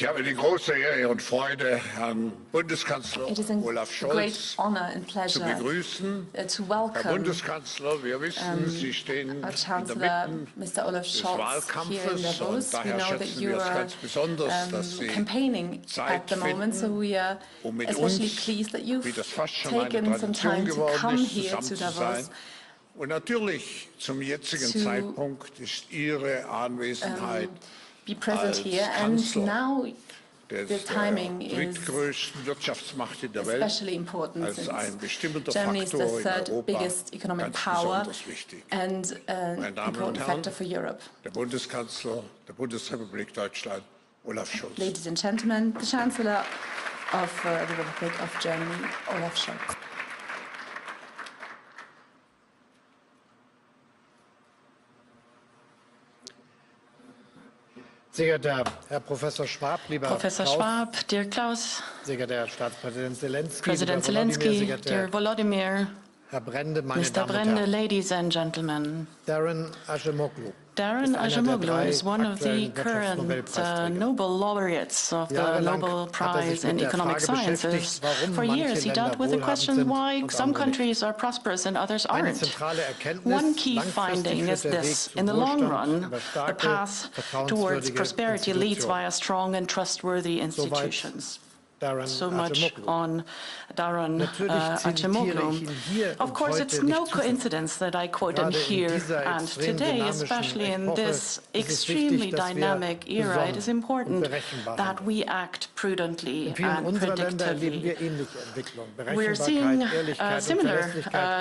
Ich habe die große Ehre und Freude, Herrn Bundeskanzler Olaf Scholz zu begrüßen. Herr Bundeskanzler, wir wissen, Sie stehen in der Mitte des Wahlkampfes und daher schätzen wir es ganz besonders, dass Sie Zeit finden, um mit uns, wie das fast schon eine Tradition geworden ist, zusammen zu sein. Und natürlich zum jetzigen Zeitpunkt ist Ihre Anwesenheit als Kanzler der drittgrößten Wirtschaftsmacht in der Welt, als ein bestimmender Faktor in Europa ganz besonders wichtig. Meine Damen und Herren, der Bundeskanzler der Bundesrepublik Deutschland, Olaf Scholz. Ladies and gentlemen, the Chancellor of the Republic of Germany, Olaf Scholz. Sehr geehrter Herr Professor Schwab, lieber Professor Schwab, dear Klaus, sehr geehrter Herr Staatspräsident Zelenskyy, President Zelenskyy, dear Volodymyr, Herr Brende, meine Mr. Damen und Brende, Herren. ladies and gentlemen. Darren Acemoglu is one of the current Nobel laureates of the Nobel Prize in Economic Sciences. For years, he dealt with the question why some countries are prosperous and others aren't. One key finding is this: in the long run, the path towards prosperity leads via strong and trustworthy institutions. So much on Darren Acemoglu. Of course, it's no coincidence that I quote him here and today, especially in this extremely dynamic era. It is important that we act prudently and predictably. We're seeing similar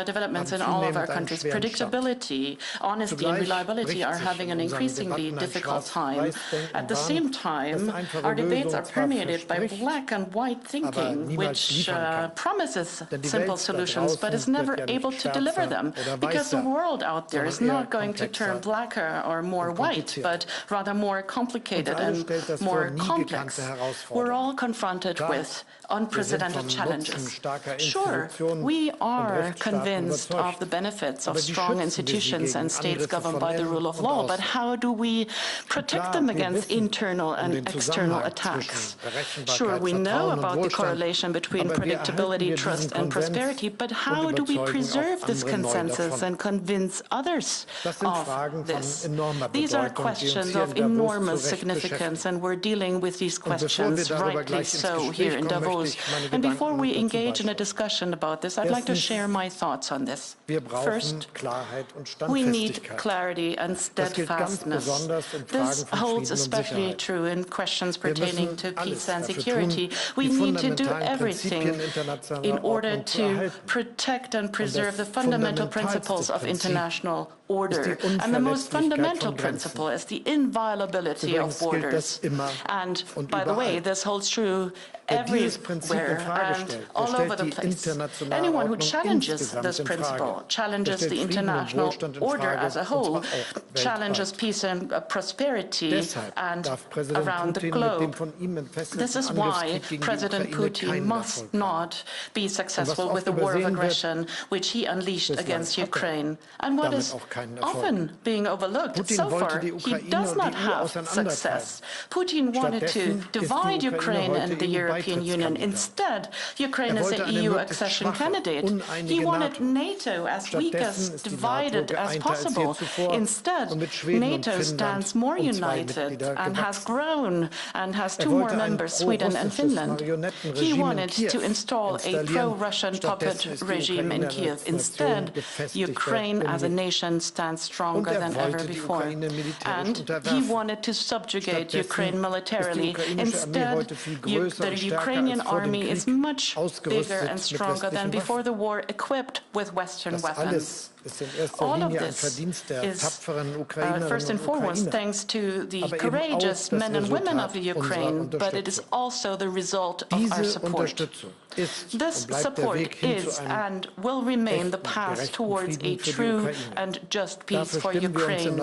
developments in all of our countries. Predictability, honesty and reliability are having an increasingly difficult time. At the same time, our debates are permeated by black and white thinking, which promises simple solutions but is never able to deliver them, because the world out there is not going to turn blacker or more white, but rather more complicated and more complex. We're all confronted with unprecedented challenges. Sure, we are convinced of the benefits of strong institutions and states governed by the rule of law, but how do we protect them against internal and external attacks? Sure, we know about the correlation between predictability, trust and prosperity, but how do we preserve this consensus and convince others of this? These are questions of enormous significance, and we're dealing with these questions, rightly so, here in Davos. And before we engage in a discussion about this, I'd like to share my thoughts on this. First, we need clarity and steadfastness. This holds especially true in questions pertaining to peace and security. We need to do everything in order to protect and preserve the fundamental principles of international order. And the most fundamental principle is the inviolability of borders. And by the way, this holds true everywhere and all over the place. Anyone who challenges this principle, challenges the international order as a whole, challenges peace and prosperity and around the globe. This is why President Putin must not be successful with the war of aggression which he unleashed against Ukraine. And what is often being overlooked, so far, he does not have success. Putin wanted to divide Ukraine and the European Union. Instead, Ukraine is an EU accession candidate. He wanted NATO as weak as divided as possible. Instead, NATO stands more united and has grown and has two more members, Sweden and Finland. He wanted to install a pro-Russian puppet regime in Kiev. Instead, Ukraine as a nation stands stronger than ever before. And he wanted to subjugate Ukraine militarily. Instead, the Ukrainian army is much bigger and stronger than before the war, equipped with Western weapons. All of this is, first and foremost, thanks to the courageous men and women of the Ukraine, but it is also the result of our support. This support is and will remain the path towards a true and just peace for Ukraine.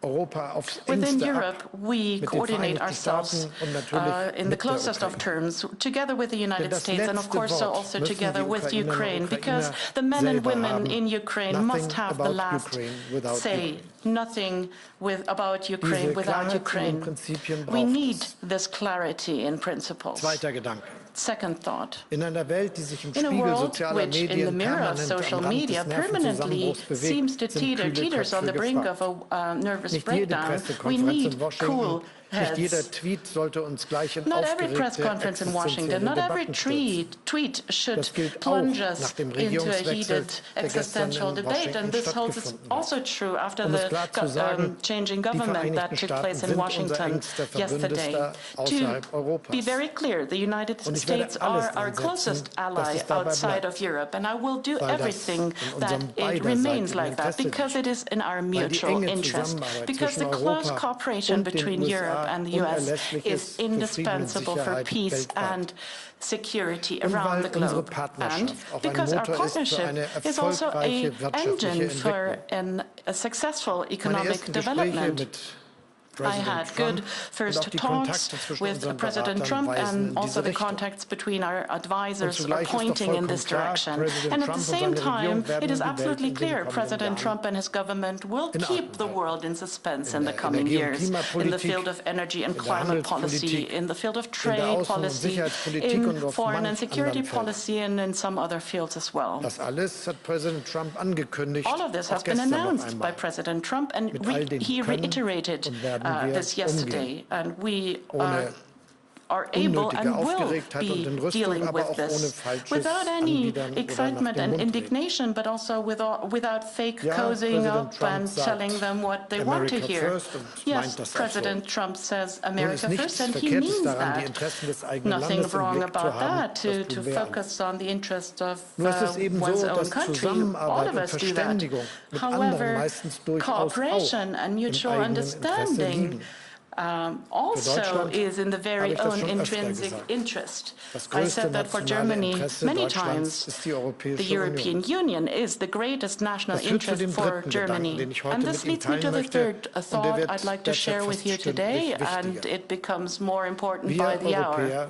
Within Europe, we coordinate ourselves in the closest of terms, together with the United States and, of course, also together with Ukraine, because the men and women in Ukraine must have the last say. Nothing about Ukraine without Ukraine. We need this clarity in principles. Second thought. In a world which, in the mirror of social media, permanently seems to teeters on the brink of a nervous breakdown, we need cool heads. Not every press conference in Washington, not every tweet should plunge us into a heated existential debate, and this holds also true after the changing government that took place in Washington yesterday. To be very clear, the United States are our closest ally outside of Europe, and I will do everything that it remains like that, because it is in our mutual interest, because the close cooperation between Europe and the US is indispensable for peace and security around the globe, and because our partnership is also an engine for a successful economic development. I had good first talks with President Trump, and also the contacts between our advisors are pointing in this direction. And at the same time, it is absolutely clear President Trump and his government will keep the world in suspense in the coming years in the field of energy and climate policy, in the field of trade policy, in foreign and security policy, and in some other fields as well. All of this has been announced by President Trump, and he reiterated this yesterday, and we are able and will be dealing with this without any excitement and indignation, but also without fake cozying up and telling them what they want to hear. Yes, President Trump says America first, and he means that. Nothing wrong about that, to focus on the interest of one's own country. All of us do that. However, cooperation and mutual understanding also is in the very own intrinsic interest. I said that for Germany many times. The European Union is the greatest national interest for Germany. And this leads me to the third thought I'd like to share with you today, and it becomes more important by the hour.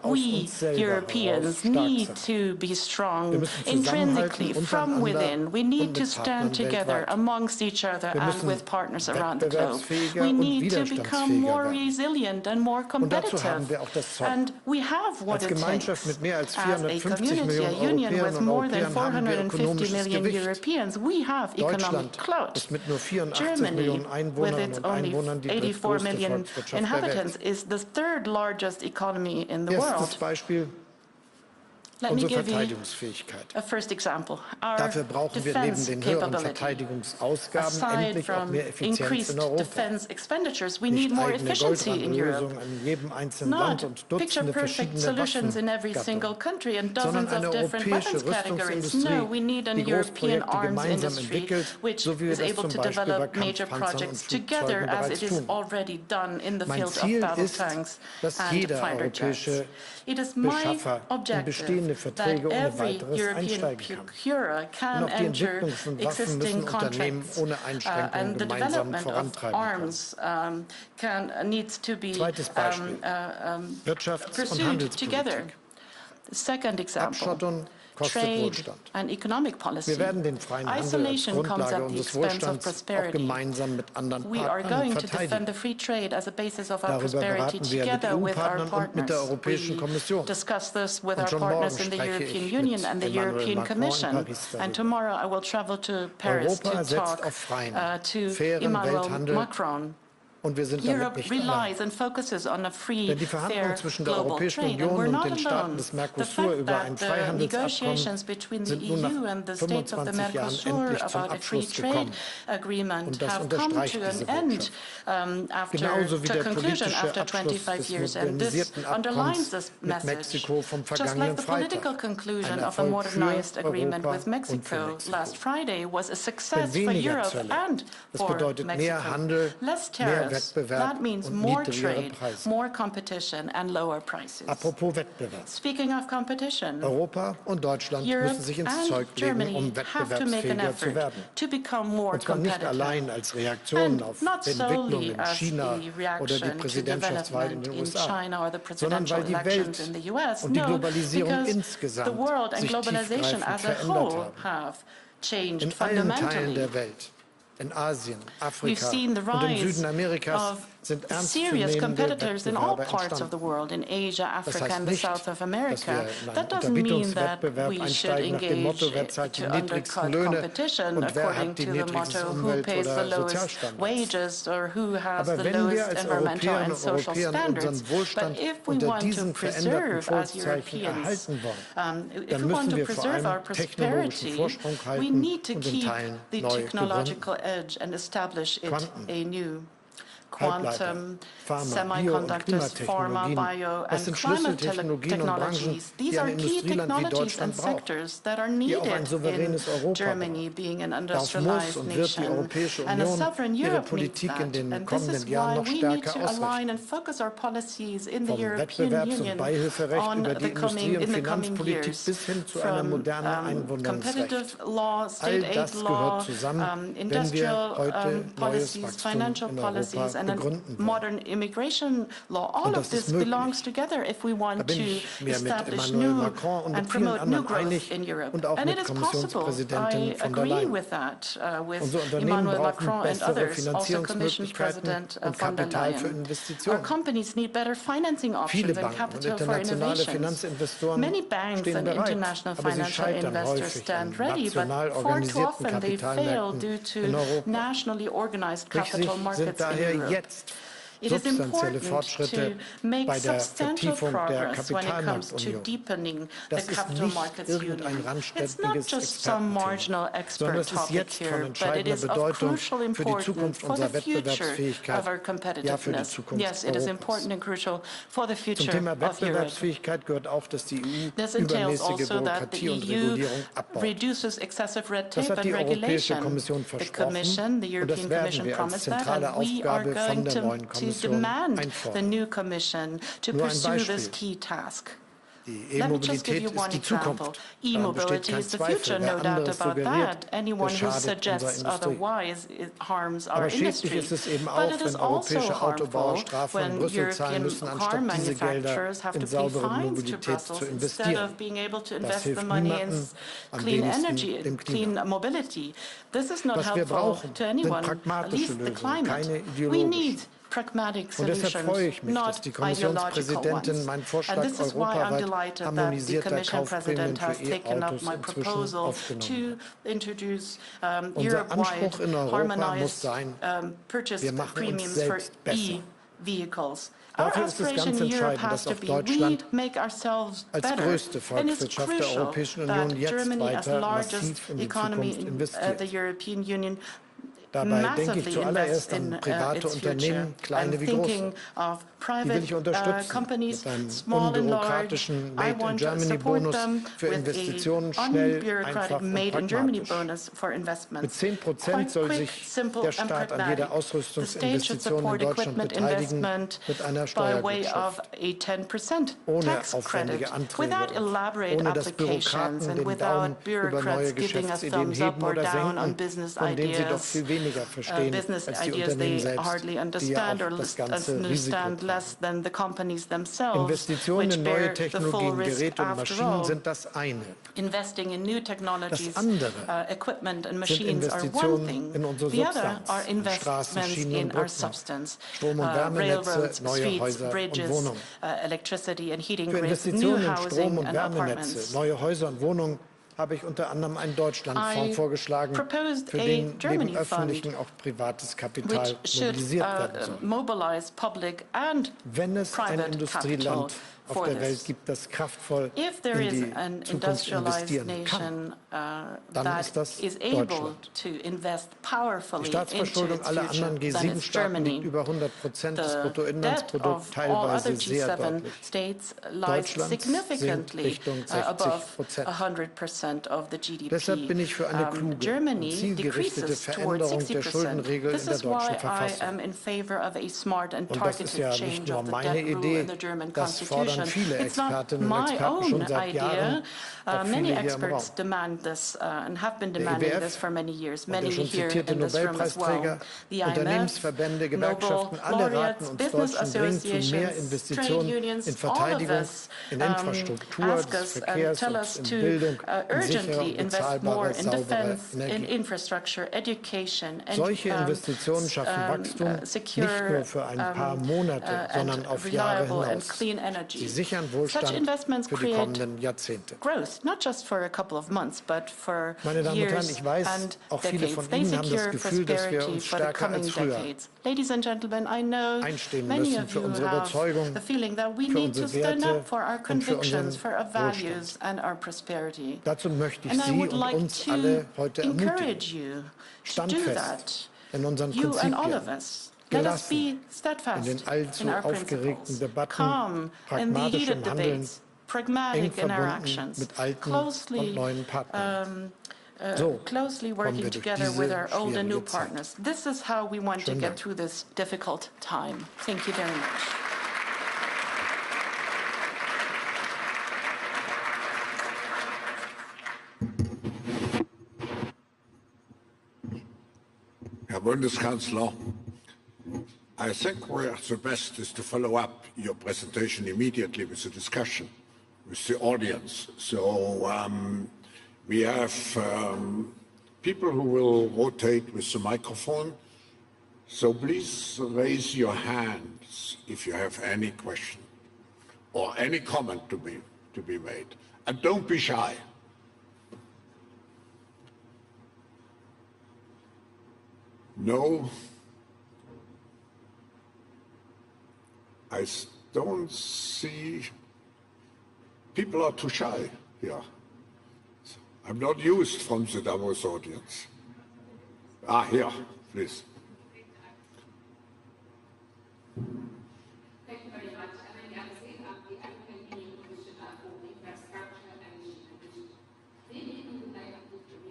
We Europeans need to be strong intrinsically from within. We need to stand together amongst each other and with partners around the globe. We need to become more resilient and more competitive. And we have what it takes as a community, a union with more than 450 million Europeans. We have economic clout. Germany, with its only 84 million inhabitants, is the third largest economy in the world. Let me give you a first example. Our defense capability. Aside from increased defense expenditures, we need more efficiency in Europe. Not picture-perfect solutions in every single country and dozens of different weapons categories. No, we need a European arms industry which is able to develop major projects together, as it is already done in the field of battle tanks and fighter jets. It is my objective that every European procurer can enter existing contracts, and the development of arms needs to be pursued together. Second example. Trade and economic policy. Isolation comes at the expense of prosperity. We are going to defend the free trade as a basis of our prosperity together with our partners. We discuss this with our partners in the European Union and the European Commission. And tomorrow I will travel to Paris to talk to Emmanuel Macron. Europe relies and focuses on a free, fair global trade, and we're not alone. The fact that the negotiations between the EU and the states of the Mercosur about a free trade agreement have come to an end to conclusion after 25 years, and this underlines this message. Just like the political conclusion of a modernized agreement with Mexico last Friday was a success for Europe and for Mexico. Less tariffs, this. That means more trade, more competition and lower prices. Apropos Wettbewerb. Speaking of competition, Europa und Deutschland müssen sich ins Zeug legen, wettbewerbsfähiger zu werden. Und zwar nicht allein als Reaktion auf die Entwicklung in China oder die Präsidentschaftswahl in den USA, sondern weil die Welt und die Globalisierung insgesamt sich tiefgreifend verändert haben. In allen Teilen der Welt, in Asien, Afrika und im Süden Amerikas sind serious competitors in all parts of the world, in Asia, Africa and the south of America. That doesn't mean that we should engage to undercut competition according to the motto who pays the lowest wages or who has the lowest environmental and social standards. But if we want to preserve as Europeans, if we want to preserve our prosperity, we need to keep the technological edge and establish it anew. Quantum, semiconductors, pharma, bio, and climate technologies. These are key technologies and sectors that are needed in Germany, being an industrialized nation. And a sovereign Europe needs that. And this is why we need to align and focus our policies in the European Union on in the coming years. From competitive law, state aid law, industrial policies, financial policies, and a modern immigration law. All of this belongs together if we want to establish new and promote new growth in Europe. And it is possible. I agree with that, with Emmanuel Macron and others, also Commission President von der Leyen. Our companies need better financing options and capital for innovations. Many banks and international financial investors stand ready, but far too often they fail due to nationally organized capital markets in Europe. It is important to make substantial progress when it comes to deepening the capital markets union. It's not just some marginal expert topic here, but it is of crucial importance for the future of our competitiveness. Yes, it is important and crucial for the future of Europe. This entails also that the EU reduces excessive red tape and regulation. The Commission, the European Commission promised that, and we are going to demand the new Commission to pursue this key task. Let me just give you one example. E-mobility is the future, no doubt about that. Anyone who suggests otherwise harms our industry. But it is also harmful when European car manufacturers have to pay fines to Brussels instead of being able to invest the money in clean energy, clean mobility. This is not helpful to anyone, at least the climate. We need pragmatic solutions, not ideological ones. And this is why I'm delighted that the Commission President has taken up my proposal to introduce Europe-wide harmonized purchase premiums for e-vehicles. Our aspiration in Europe has to be we make ourselves better, and it's crucial that Germany, as the largest economy in the European Union, massively invest in its future. I'm thinking of private companies, small and large. I want to support them with an unbureaucratic Made in Germany bonus for investments. Quite quick, simple and pragmatic. The state should support equipment investment by way of a 10% tax credit without elaborate applications and without bureaucrats giving us thumbs up or down on business ideas they hardly understand or understand less than the companies themselves, which bear the full risk after all. Investing in new technologies, equipment and machines are one thing. The other are investments in our substance, railroads, streets, bridges, electricity and heating grids, new housing and apartments. Habe ich unter anderem einen Deutschlandfonds vorgeschlagen, für den neben öffentlichen auch privates Kapital mobilisiert werden soll. Mobilize public and Wenn es ein Industrieland auf der Welt gibt, das kraftvoll in die Zukunft investieren kann, dann ist das Deutschland. Die Staatsverschuldung aller anderen G7-Staaten liegt über 100% des Bruttoinlandsprodukts, teilweise sehr deutlich. Deutschland sinkt Richtung 60%. Deshalb bin ich für eine kluge und zielgerichtete Veränderung der Schuldenregeln in der deutschen Verfassung. Und das ist ja nicht nur meine Idee, das fordern viele Expertinnen und Experten schon seit Jahren, auch viele hier im Raum. Der IWF und der schon zitierte Nobelpreisträger, Unternehmensverbände, Gewerkschaften, alle raten uns Deutschen dringend zu mehr Investitionen in Verteidigung, in Infrastruktur des Verkehrs und in Bildung, in sichere und bezahlbare, saubere Energie. Solche Investitionen schaffen Wachstum nicht nur für ein paar Monate, sondern auf Jahre hinaus. Sie sichern Wohlstand für die kommenden Jahrzehnte. Meine Damen und Herren, ich weiß, auch viele von Ihnen haben das Gefühl, dass wir uns stärker als früher einstehen müssen für unsere Überzeugung, für unsere Werte und für unseren Wohlstand. Dazu möchte ich Sie und uns alle heute ermutigen, standfest in unseren Prinzipien, gelassen in den allzu aufgeregten Debatten, pragmatisch im Handeln, eng verbunden mit alten und neuen Partnern. So closely working together with our old and new partners. This is how we want to get through this difficult time. Thank you very much. Herr Bundeskanzler, I think where the best is to follow up your presentation immediately with a discussion with the audience. So we have people who will rotate with the microphone. So please raise your hands if you have any question or any comment to be made. And don't be shy. No. I don't see. People are too shy here. I'm not used from the Davos audience. Here, please. Thank you very much. And I'm the African Union Commission for Infrastructure and Initiative.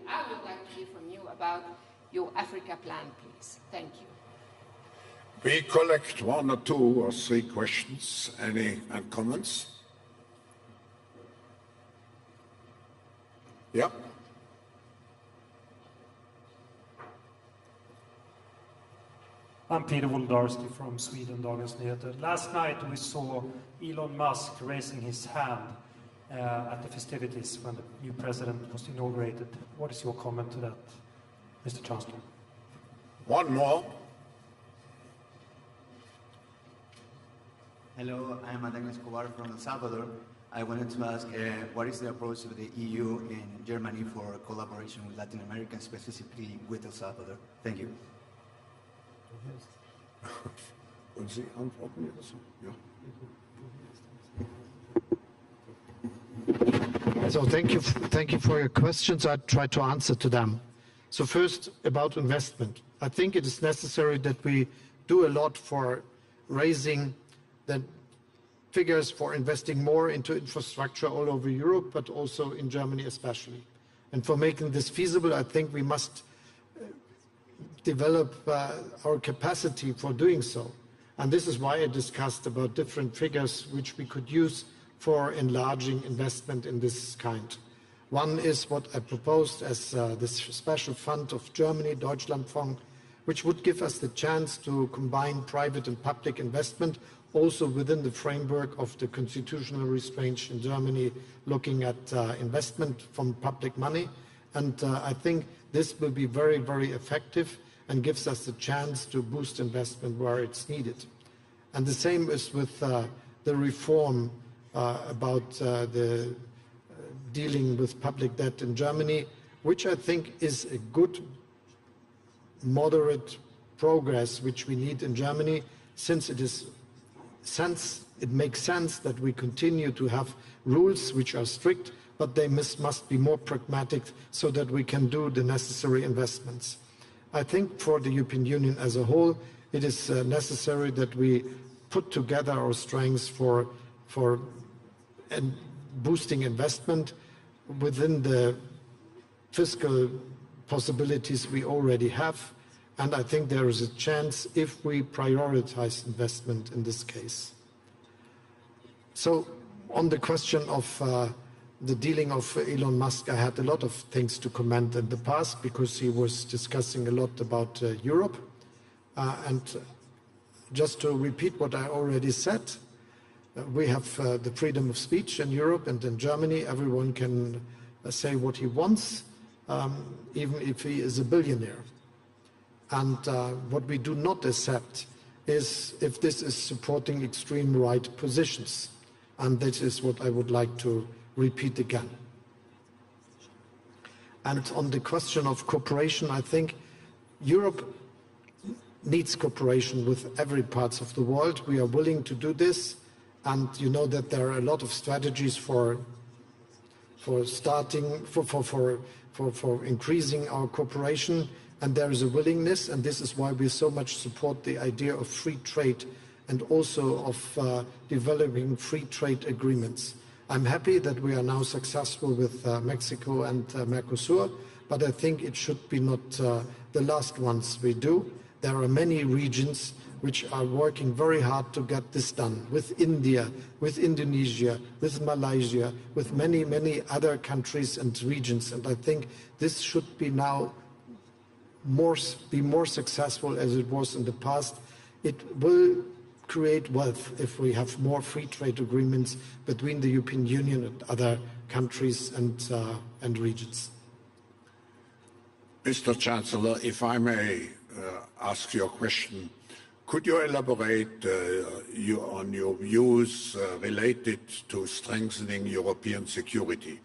I would like to hear from you about your Africa plan, please. Thank you. We collect 1 or 2 or 3 questions. Any comments? Yeah. I'm Peter Wolodarski from Sweden, Dagens Nyheter. Last night we saw Elon Musk raising his hand at the festivities when the new president was inaugurated. What is your comment to that, Mr. Chancellor? One more. Hello, I'm Adán Escobar from El Salvador. I wanted to ask, what is the approach of the EU and Germany for collaboration with Latin America, specifically with El Salvador? Thank you. Und Sie antworten mir das? Ja. So thank you for your questions. I try to answer to them. So first, about investment. I think it is necessary that we do a lot for raising the figures for investing more into infrastructure all over Europe, but also in Germany especially. And for making this feasible, I think we must develop our capacity for doing so. And this is why I discussed about different figures which we could use for enlarging investment in this kind. One is what I proposed as this special fund of Germany, Deutschlandfonds, which would give us the chance to combine private and public investment, also within the framework of the constitutional restraints in Germany, looking at investment from public money. And I think this will be very, very effective and gives us the chance to boost investment where it's needed. And the same is with the reform about the dealing with public debt in Germany, which I think is a good, moderate progress which we need in Germany, since it is it makes sense that we continue to have rules which are strict, but they must be more pragmatic so that we can do the necessary investments. I think for the European Union as a whole, it is necessary that we put together our strengths for boosting investment within the fiscal possibilities we already have. And I think there is a chance if we prioritize investment in this case. So on the question of the dealing of Elon Musk, I had a lot of things to comment in the past because he was discussing a lot about Europe. And just to repeat what I already said, we have the freedom of speech in Europe, and in Germany everyone can say what he wants, even if he is a billionaire. And what we do not accept is if this is supporting extreme right positions. And this is what I would like to repeat again. And on the question of cooperation, I think Europe needs cooperation with every part of the world. We are willing to do this. And you know that there are a lot of strategies for increasing our cooperation. And there is a willingness, and this is why we so much support the idea of free trade and also of developing free trade agreements. I'm happy that we are now successful with Mexico and Mercosur, but I think it should be not the last ones we do. There are many regions which are working very hard to get this done, with India, with Indonesia, with Malaysia, with many, many other countries and regions. And I think this should be now be more successful as it was in the past. It will create wealth if we have more free trade agreements between the European Union and other countries and regions. Mr. Chancellor, if I may ask you a question, could you elaborate on your views related to strengthening European security?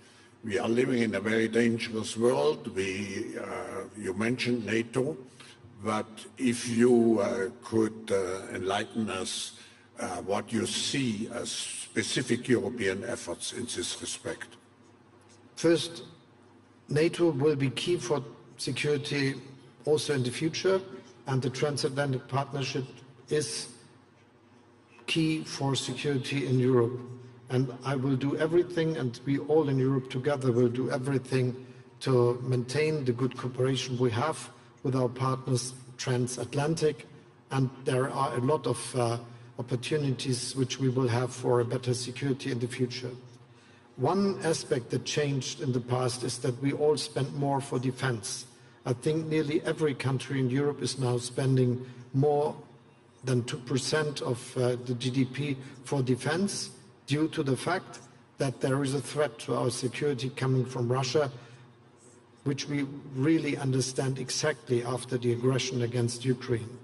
We are living in a very dangerous world. You mentioned NATO, but if you could enlighten us what you see as specific European efforts in this respect. First, NATO will be key for security also in the future, and the transatlantic partnership is key for security in Europe. And I will do everything, and we all in Europe together will do everything to maintain the good cooperation we have with our partners transatlantic. And there are a lot of opportunities which we will have for a better security in the future. One aspect that changed in the past is that we all spent more for defense. I think nearly every country in Europe is now spending more than 2% of the GDP for defense, due to the fact that there is a threat to our security coming from Russia, which we really understand exactly after the aggression against Ukraine.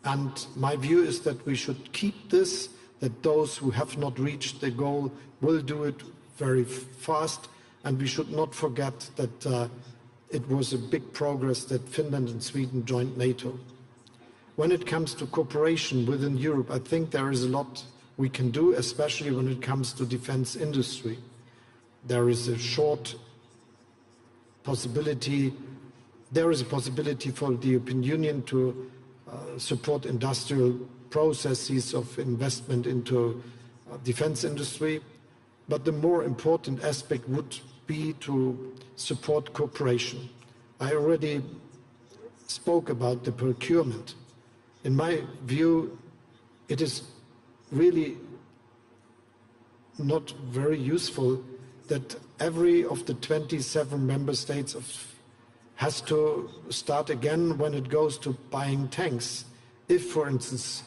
And my view is that we should keep this, that those who have not reached the goal will do it very fast, and we should not forget that it was a big progress that Finland and Sweden joined NATO. When it comes to cooperation within Europe, I think there is a lot we can do, especially when it comes to defense industry. There is a possibility for the European Union to support industrial processes of investment into defense industry. But the more important aspect would be to support cooperation. I already spoke about the procurement. In my view, it is really not very useful that every of the 27 member states has to start again when it goes to buying tanks. If, for instance,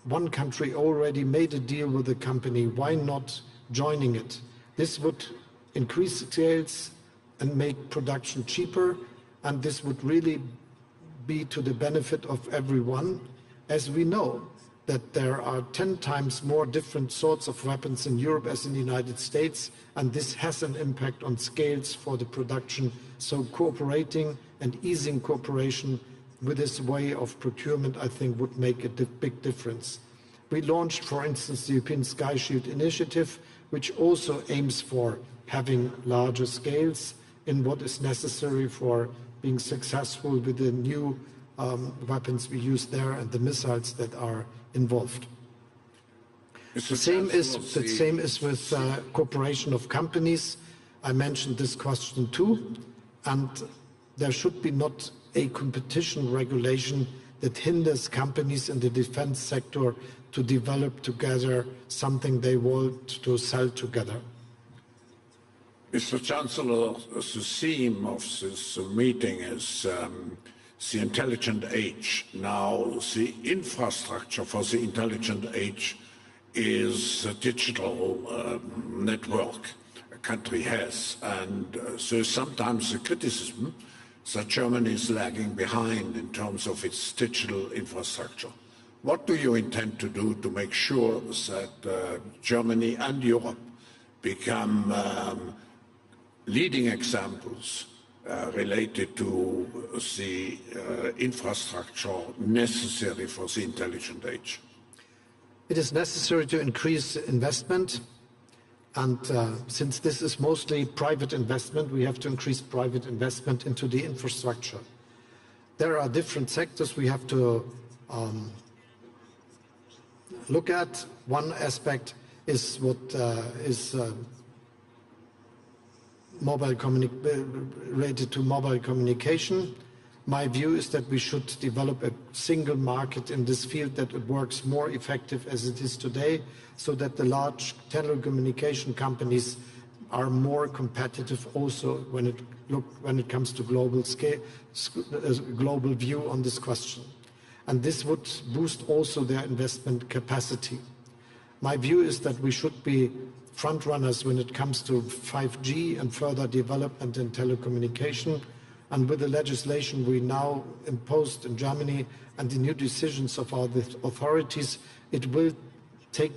one country already made a deal with a company, why not joining it? This would increase sales and make production cheaper, and this would really be to the benefit of everyone, as we know that there are 10 times more different sorts of weapons in Europe as in the United States, and this has an impact on scales for the production. So cooperating and easing cooperation with this way of procurement, I think, would make a big difference. We launched, for instance, the European Sky Shield initiative, which also aims for having larger scales in what is necessary for being successful with the new weapons we use there and the missiles that are involved. The same is with cooperation of companies. I mentioned this question too, and there should be not a competition regulation that hinders companies in the defense sector to develop together something they want to sell together. Mr. Chancellor, the theme of this meeting is the intelligent age. Now, the infrastructure for the intelligent age is a digital network a country has. And so sometimes the criticism that Germany is lagging behind in terms of its digital infrastructure. What do you intend to do to make sure that Germany and Europe become leading examples related to the infrastructure necessary for the intelligent age? It is necessary to increase investment, and since this is mostly private investment, we have to increase private investment into the infrastructure. There are different sectors we have to look at. One aspect is what is related to mobile communication. My view is that we should develop a single market in this field, that it works more effective as it is today, so that the large telecommunication companies are more competitive also when it comes to global view on this question. And this would boost also their investment capacity. My view is that we should be front runners when it comes to 5G and further development in telecommunication. And with the legislation we now imposed in Germany and the new decisions of our authorities, it will take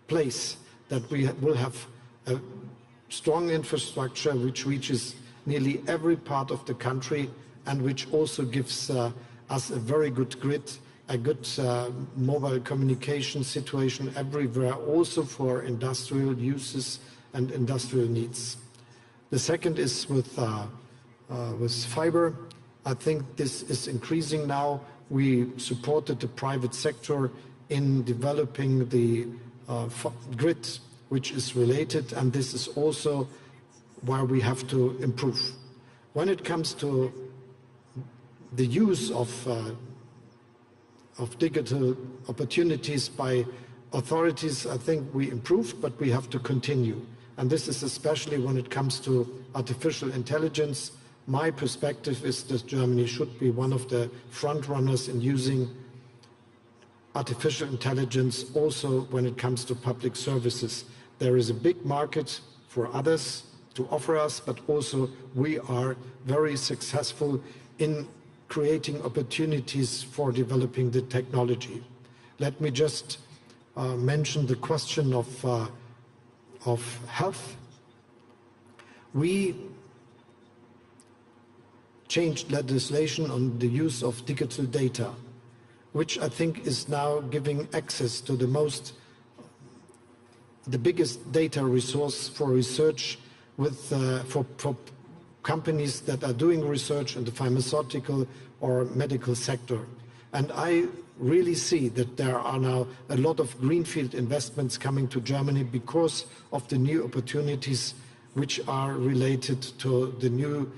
place that we will have a strong infrastructure which reaches nearly every part of the country and which also gives us a very good grid, a good mobile communication situation everywhere, also for industrial uses and industrial needs. The second is with fiber. I think this is increasing now. We supported the private sector in developing the grid, which is related, and this is also where we have to improve. When it comes to the use of digital opportunities by authorities, I think we improved, but we have to continue. And this is especially when it comes to artificial intelligence. My perspective is that Germany should be one of the front runners in using artificial intelligence also when it comes to public services. There is a big market for others to offer us, but also we are very successful in creating opportunities for developing the technology. Let me just mention the question of health. We changed legislation on the use of digital data, which I think is now giving access to the biggest data resource for research for companies that are doing research in the pharmaceutical or medical sector. And I really see that there are now a lot of greenfield investments coming to Germany because of the new opportunities which are related to the new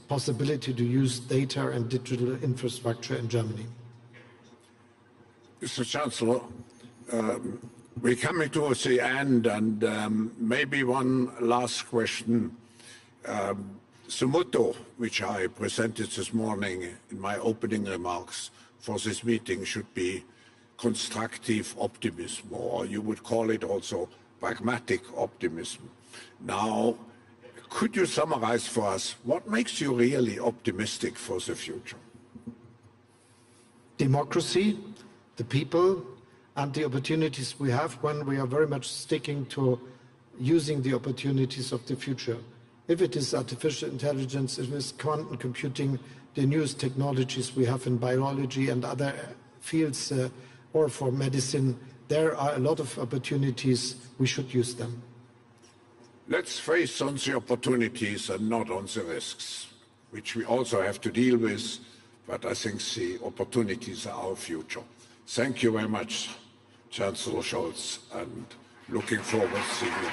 possibility to use data and digital infrastructure in Germany. Mr. Chancellor, we're coming towards the end, and maybe one last question. The motto which I presented this morning in my opening remarks for this meeting should be constructive optimism, or you would call it also pragmatic optimism. Now, could you summarize for us what makes you really optimistic for the future? Democracy, the people, and the opportunities we have when we are very much sticking to using the opportunities of the future. If it is artificial intelligence, if it is quantum computing, the newest technologies we have in biology and other fields, or for medicine, there are a lot of opportunities. We should use them. Let's focus on the opportunities and not on the risks, which we also have to deal with, but I think the opportunities are our future. Thank you very much, Chancellor Scholz, and looking forward to seeing you.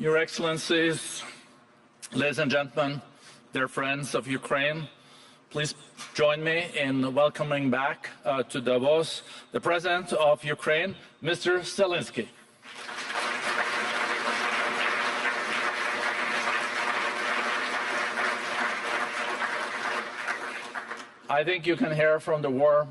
Your Excellencies, ladies and gentlemen, dear friends of Ukraine, please join me in welcoming back to Davos the President of Ukraine, Mr. Zelenskyy. I think you can hear from the warm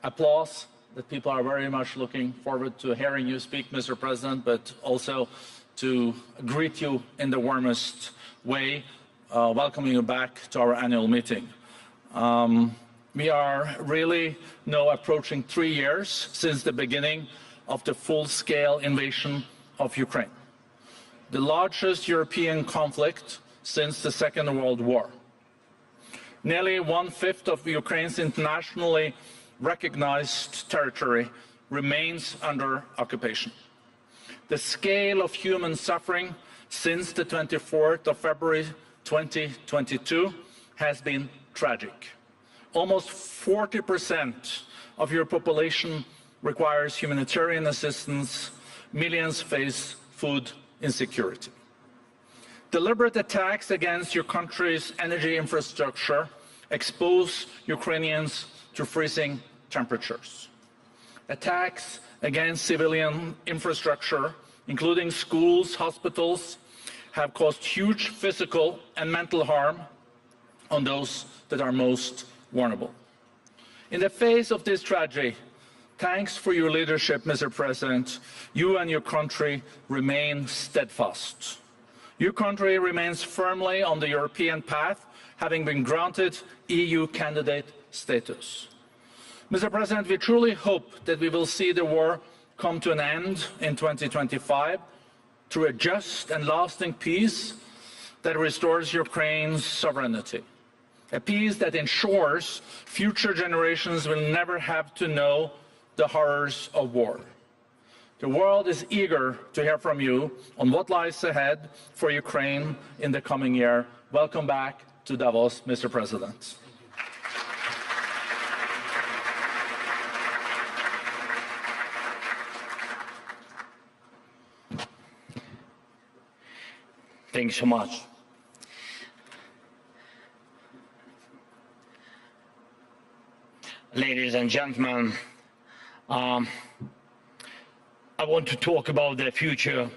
applause that people are very much looking forward to hearing you speak, Mr. President, but also to greet you in the warmest way, welcoming you back to our annual meeting. We are really now approaching 3 years since the beginning of the full-scale invasion of Ukraine, the largest European conflict since the Second World War. Nearly 1/5 of Ukraine's internationally recognized territory remains under occupation. The scale of human suffering since the 24th of February 2022 has been tragic. Almost 40% of your population requires humanitarian assistance. Millions face food insecurity. Deliberate attacks against your country's energy infrastructure expose Ukrainians to freezing temperatures. Attacks against civilian infrastructure, including schools, hospitals, have caused huge physical and mental harm on those that are most vulnerable. In the face of this tragedy, thanks for your leadership, Mr. President, you and your country remain steadfast. Your country remains firmly on the European path, having been granted EU candidate status. Mr. President, we truly hope that we will see the war come to an end in 2025 through a just and lasting peace that restores Ukraine's sovereignty, a peace that ensures future generations will never have to know the horrors of war. The world is eager to hear from you on what lies ahead for Ukraine in the coming year. Welcome back to Davos, Mr. President. Thanks so much. Ladies and gentlemen, I want to talk about the future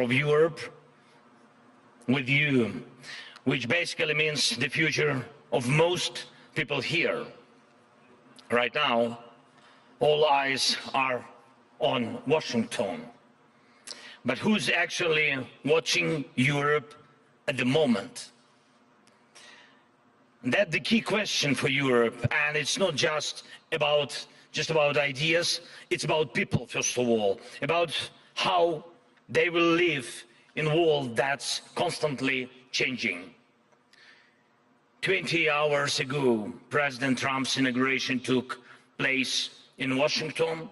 of Europe with you, which basically means the future of most people here. Right now, all eyes are on Washington. But who's actually watching Europe at the moment? That's the key question for Europe, and it's not just about ideas, it's about people, first of all, about how they will live in a world that's constantly changing. 20 hours ago, President Trump's inauguration took place in Washington,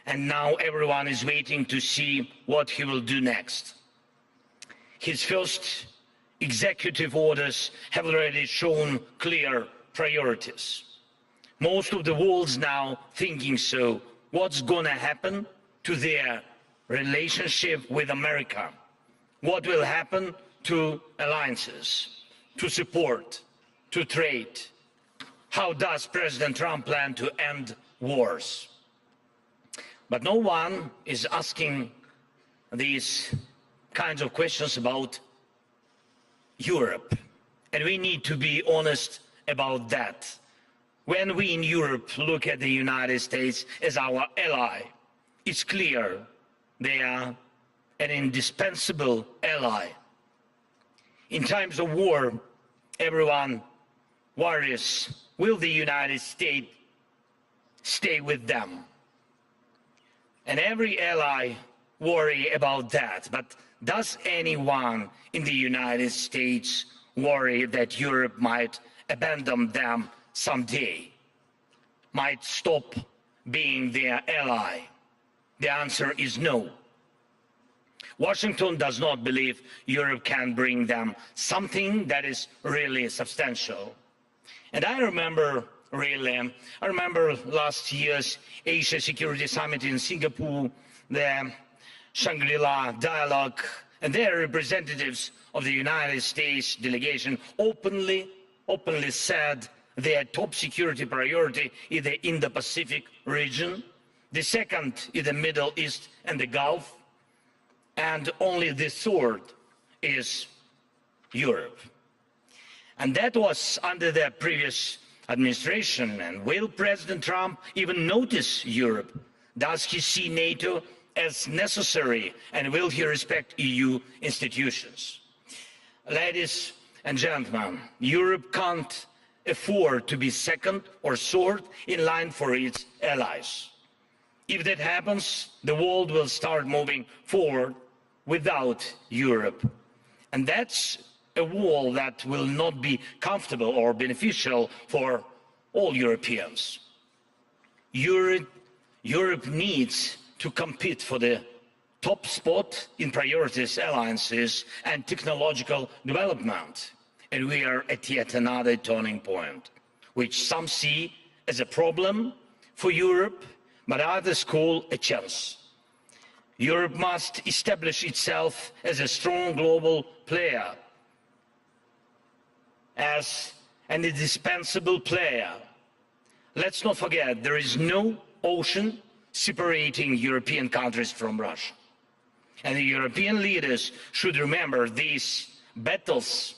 and now everyone is waiting to see what he will do next. His first executive orders have already shown clear priorities. Most of the world's now thinking, so what's going to happen to their relationship with America? What will happen to alliances, to support, to trade? How does President Trump plan to end wars? But no one is asking these kinds of questions about Europe. And we need to be honest about that. When we in Europe look at the United States as our ally, it's clear they are an indispensable ally. In times of war, everyone worries, will the United States stay with them? And every ally worry about that. But does anyone in the United States worry that Europe might abandon them someday, might stop being their ally? The answer is no. Washington does not believe Europe can bring them something that is really substantial. And I remember last year's Asia Security Summit in Singapore. The Shangri-La dialogue, and their representatives of the United States delegation openly said their top security priority is the Indo-Pacific region, the second is the Middle East and the Gulf, and only the third is Europe. And that was under the previous administration. And will President Trump even notice Europe? Does he see NATO as necessary, and will he respect EU institutions? Ladies and gentlemen, Europe can't afford to be second or third in line for its allies. If that happens, the world will start moving forward without Europe. And that's a wall that will not be comfortable or beneficial for all Europeans. Europe needs to compete for the top spot in priorities, alliances and technological development. And we are at yet another turning point, which some see as a problem for Europe, but others call a chance. Europe must establish itself as a strong global player, as an indispensable player. Let's not forget, there is no ocean separating European countries from Russia. And the European leaders should remember these battles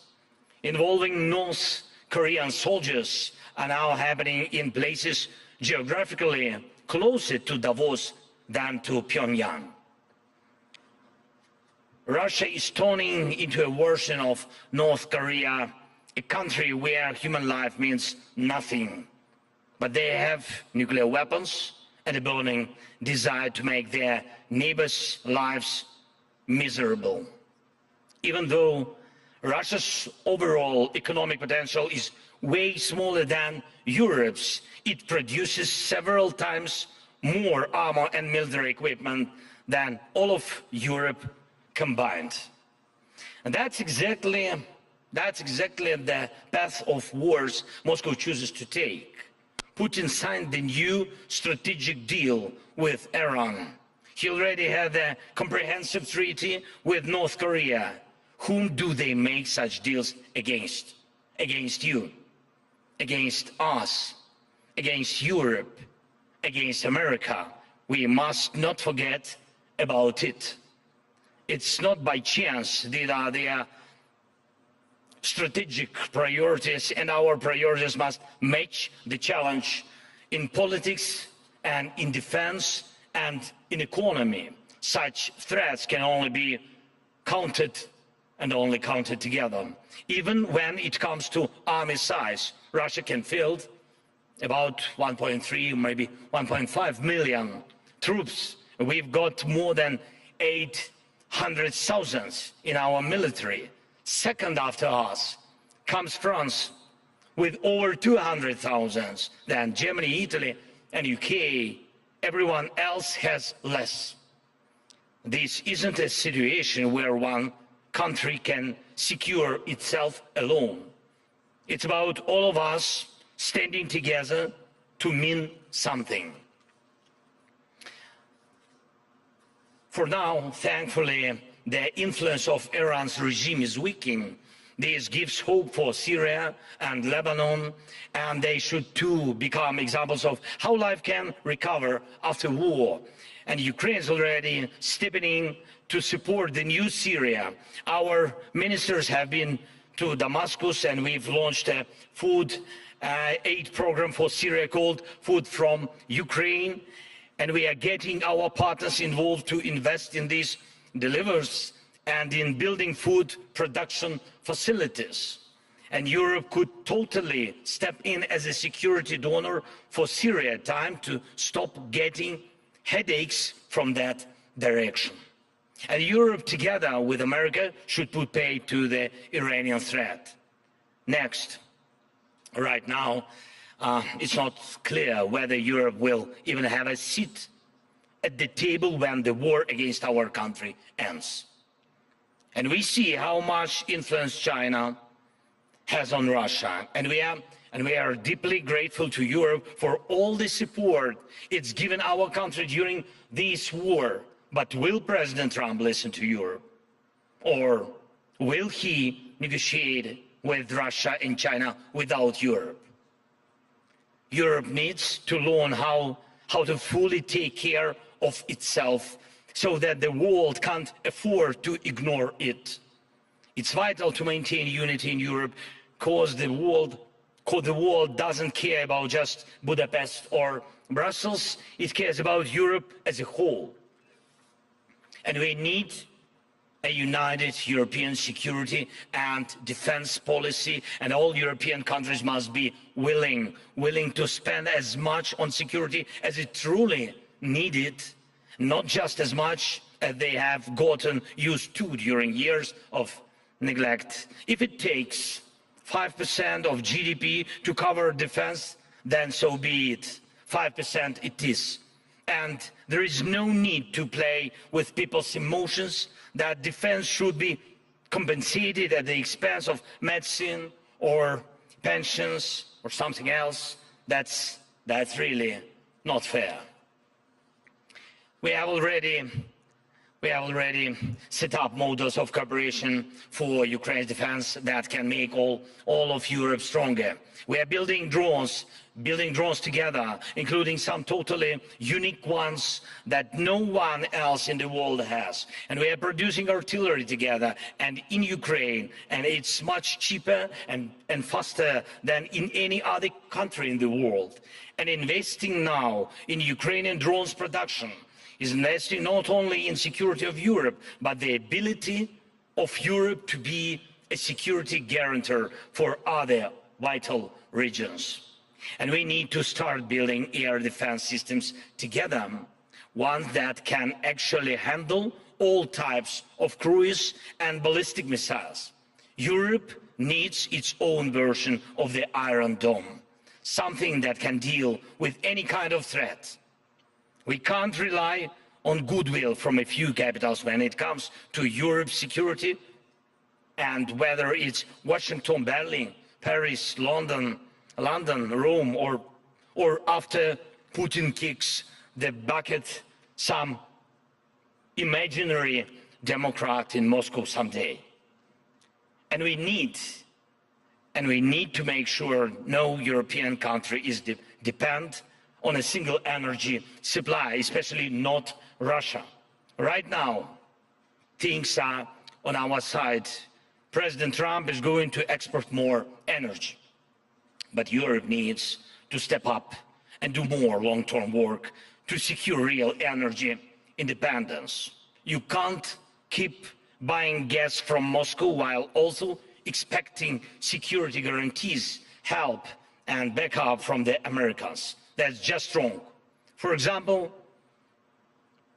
involving North Korean soldiers are now happening in places geographically closer to Davos than to Pyongyang. Russia is turning into a version of North Korea, a country where human life means nothing. But they have nuclear weapons and a burning desire to make their neighbors' lives miserable. Even though Russia's overall economic potential is way smaller than Europe's, it produces several times more armor and military equipment than all of Europe combined. And that's exactly the path of wars Moscow chooses to take. Putin signed the new strategic deal with Iran. He already had a comprehensive treaty with North Korea. Whom do they make such deals against? Against you, against us, against Europe, against America. We must not forget about it. It's not by chance. These are their strategic priorities, and our priorities must match the challenge in politics and in defense and in economy. Such threats can only be counted and only counted together. Even when it comes to army size, Russia can field about 1.3, maybe 1.5 million troops. We've got more than 800,000 in our military. Second after us comes France with over 200,000. Then Germany, Italy, and UK. Everyone else has less. This isn't a situation where one country can secure itself alone. It's about all of us standing together to mean something. For now, thankfully, the influence of Iran's regime is weakening. This gives hope for Syria and Lebanon, and they should too become examples of how life can recover after war. And Ukraine is already stepping in to support the new Syria. Our ministers have been to Damascus, and we've launched a food aid program for Syria called Food from Ukraine. And we are getting our partners involved to invest in these delivers and in building food production facilities. And Europe could totally step in as a security donor for Syria. Time to stop getting headaches from that direction. And Europe, together with America, should put pay to the Iranian threat. Next, right now, it's not clear whether Europe will even have a seat at the table when the war against our country ends. And we see how much influence China has on Russia. And we are deeply grateful to Europe for all the support it's given our country during this war. But will President Trump listen to Europe? Or will he negotiate with Russia and China without Europe? Europe needs to learn how to fully take care of itself so that the world can't afford to ignore it. It's vital to maintain unity in Europe because the world doesn't care about just Budapest or Brussels. It cares about Europe as a whole. And we need a united European security and defense policy, and all European countries must be willing to spend as much on security as it truly needed, not just as much as they have gotten used to during years of neglect. If it takes 5% of GDP to cover defense, then so be it. 5% it is. And there is no need to play with people's emotions that defense should be compensated at the expense of medicine or pensions or something else. That's really not fair. We have already set up models of cooperation for Ukraine's defense that can make all of Europe stronger. We are building drones together, including some totally unique ones that no one else in the world has. And we are producing artillery together and in Ukraine, and it's much cheaper and faster than in any other country in the world. And investing now in Ukrainian drones production is investing not only in security of Europe, but the ability of Europe to be a security guarantor for other vital regions. And we need to start building air defense systems together, ones that can actually handle all types of cruise and ballistic missiles. Europe needs its own version of the Iron Dome, something that can deal with any kind of threat. We can't rely on goodwill from a few capitals when it comes to Europe's security, and whether it's Washington, Berlin, Paris, London, Rome, or after Putin kicks the bucket, some imaginary Democrat in Moscow someday. And we need to make sure no European country is dependent on a single energy supply, especially not Russia. Right now, things are on our side. President Trump is going to export more energy. But Europe needs to step up and do more long-term work to secure real energy independence. You can't keep buying gas from Moscow while also expecting security guarantees, help and backup from the Americans. That's just wrong. For example,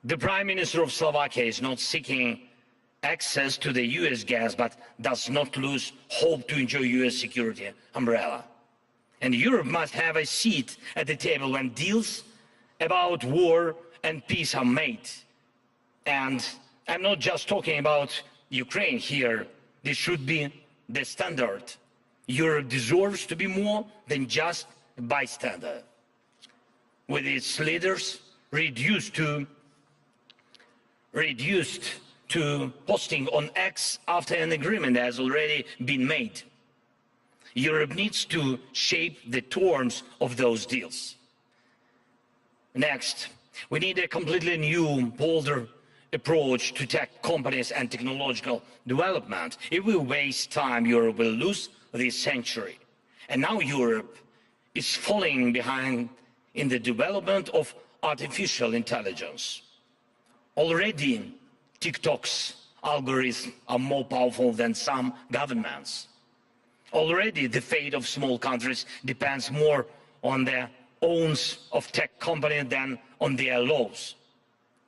the Prime Minister of Slovakia is not seeking access to the US gas, but does not lose hope to enjoy US security umbrella. And Europe must have a seat at the table when deals about war and peace are made. And I'm not just talking about Ukraine here. This should be the standard. Europe deserves to be more than just a bystander. With its leaders reduced to posting on X after an agreement has already been made. Europe needs to shape the terms of those deals. Next, we need a completely new, bolder approach to tech companies and technological development. If we waste time, Europe will lose this century. And now Europe is falling behind in the development of artificial intelligence. Already, TikTok's algorithms are more powerful than some governments. Already, the fate of small countries depends more on the owns of tech companies than on their laws.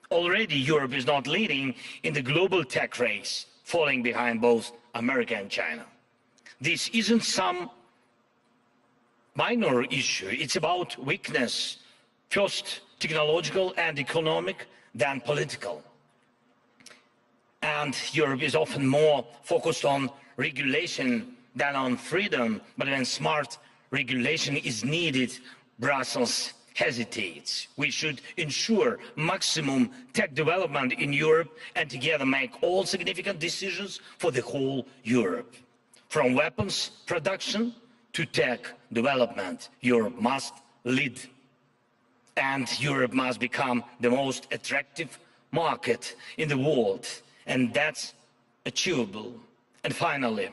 Already, Europe is not leading in the global tech race, falling behind both America and China. This isn't some minor issue. It's about weakness, first technological and economic, then political. And Europe is often more focused on regulation than on freedom, but when smart regulation is needed, Brussels hesitates. We should ensure maximum tech development in Europe and together make all significant decisions for the whole Europe. From weapons production to tech development, Europe must lead. And Europe must become the most attractive market in the world. And that's achievable. And finally,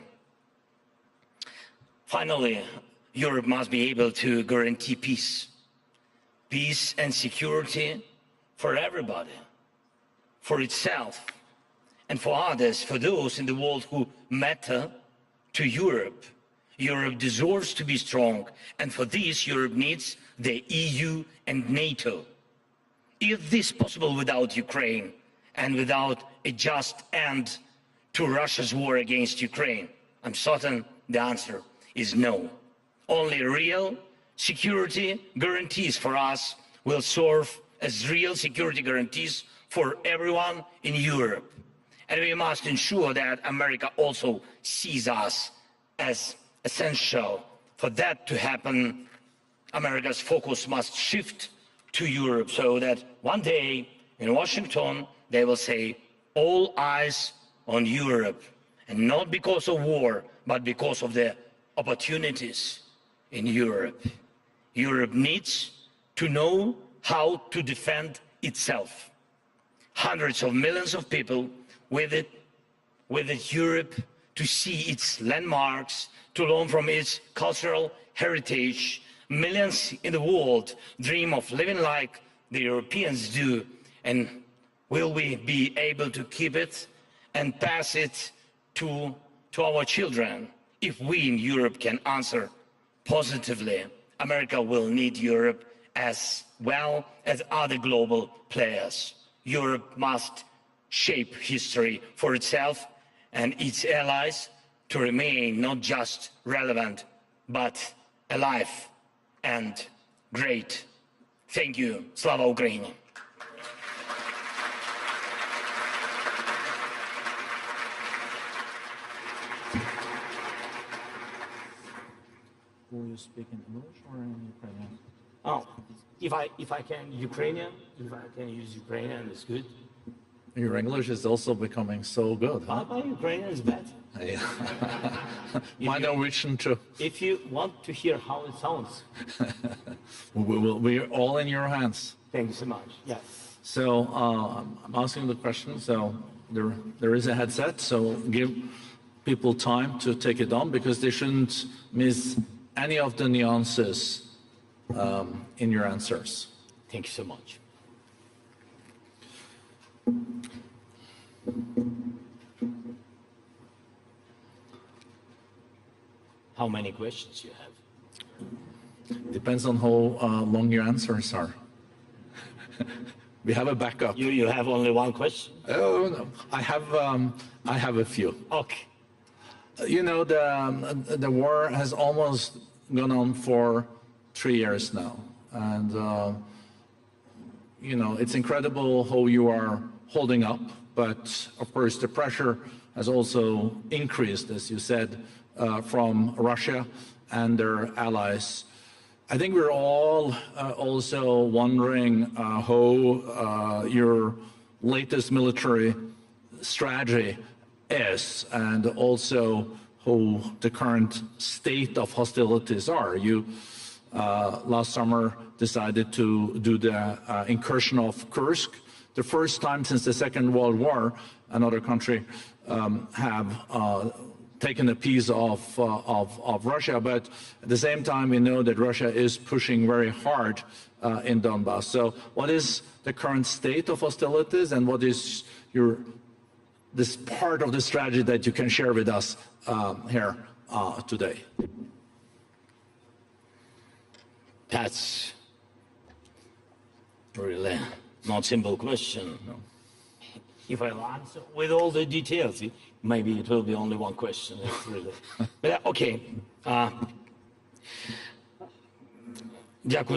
Europe must be able to guarantee peace and security for everybody, for itself, and for others, for those in the world who matter to Europe. Europe deserves to be strong, and for this, Europe needs the EU and NATO. Is this possible without Ukraine and without a just end to Russia's war against Ukraine? I'm certain the answer is no. Only real security guarantees for us will serve as real security guarantees for everyone in Europe. And we must ensure that America also sees us as essential. For that to happen, America's focus must shift to Europe so that one day in Washington they will say, all eyes on Europe, and not because of war, but because of the opportunities in Europe. Europe needs to know how to defend itself. Hundreds of millions of people with Europe to see its landmarks, to learn from its cultural heritage. Millions in the world dream of living like the Europeans do, and will we be able to keep it and pass it to our children? If we in Europe can answer positively, America will need Europe as well as other global players. Europe must shape history for itself and its allies to remain not just relevant, but alive and great. Thank you. Slava Ukraini. Will you speak in English or in Ukrainian? Oh, if I can Ukrainian, if I can use Ukrainian, it's good. Your English is also becoming so good, huh? My Ukrainian is better. Yeah. My Norwegian too. If you want to hear how it sounds. We're all in your hands. Thank you so much. Yeah. So I'm asking the question. So there is a headset. So give people time to take it on because they shouldn't miss any of the nuances in your answers. Thank you so much. How many questions you have? Depends on how long your answers are. We have a backup. You have only one question? Oh no, I have a few. Okay. You know, the war has almost gone on for 3 years now, and you know, it's incredible how you are holding up. But of course, the pressure has also increased, as you said, from Russia and their allies. I think we're all also wondering how your latest military strategy is, and also how the current state of hostilities are. You last summer decided to do the incursion of Kursk, the first time since the Second World War another country have taken a piece of Russia, but at the same time we know that Russia is pushing very hard in Donbass. So what is the current state of hostilities, and what is this part of the strategy that you can share with us here today? That's really not a simple question. No. If I answer with all the details, maybe it will be only one question. Really. But, okay. Thank